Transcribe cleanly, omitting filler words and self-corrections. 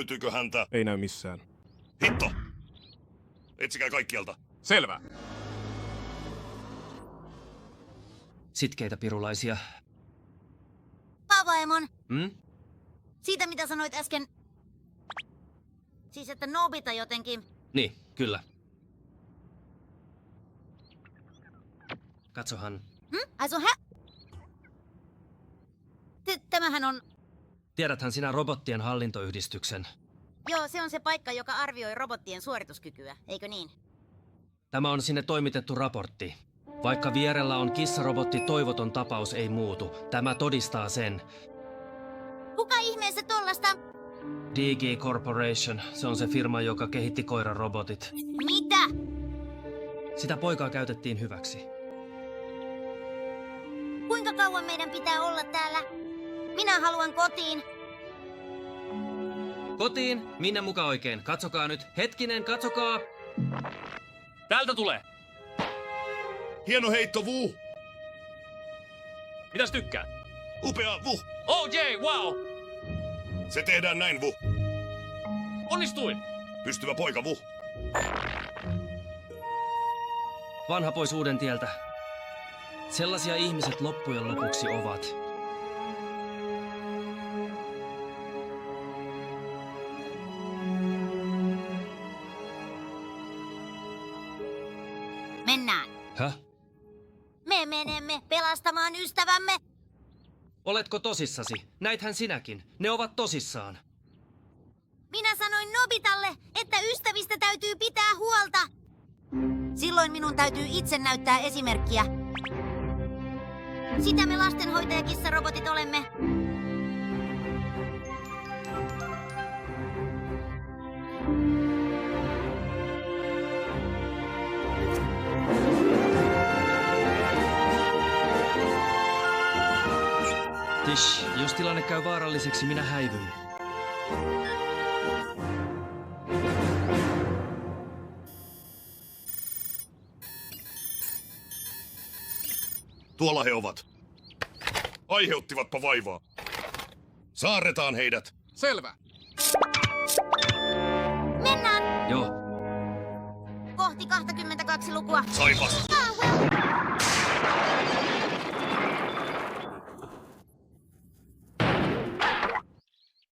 Löytyykö häntä? Ei näy missään. Hitto! Etsikää kaikkialta. Selvä. Sitkeitä pirulaisia. Paavaemon, Hmm? siitä mitä sanoit äsken. Siis että Nobita jotenkin. Niin, kyllä. Katsohan. Ai se on Tämähän on... Tiedäthän sinä robottien hallintoyhdistyksen. Joo, se on se paikka, joka arvioi robottien suorituskykyä, eikö niin? Tämä on sinne toimitettu raportti. Vaikka vierellä on kissarobotti, toivoton tapaus ei muutu. Tämä todistaa sen. Kuka ihmeessä tollasta? DG Corporation, se on se firma, joka kehitti koirarobotit. Mitä? Sitä poikaa käytettiin hyväksi. Kuinka kauan meidän pitää olla täällä? Minä haluan kotiin. Kotiin? Minne muka oikein? Katsokaa nyt. Hetkinen, katsokaa! Täältä tulee! Hieno heitto, Vu! Mitäs tykkää? Upea, Vu! Oh jee, wow! Se tehdään näin, Vu. Onnistuin! Pystyvä poika, Vu. Vanha pois uuden tieltä. Sellaisia ihmiset loppujen lopuksi ovat. Mennään. Häh? Me menemme pelastamaan ystävämme. Oletko tosissasi? Näithän sinäkin. Ne ovat tosissaan. Minä sanoin Nobitalle, että ystävistä täytyy pitää huolta. Silloin minun täytyy itse näyttää esimerkkiä. Sitä me lastenhoitajakissarobotit olemme. Tish, jos tilanne käy vaaralliseksi, minä häivyn. Tuolla he ovat. Aiheuttivatpa vaivaa. Saarretaan heidät. Selvä. Mennään Joo. kohti 22 lukua. Saipas.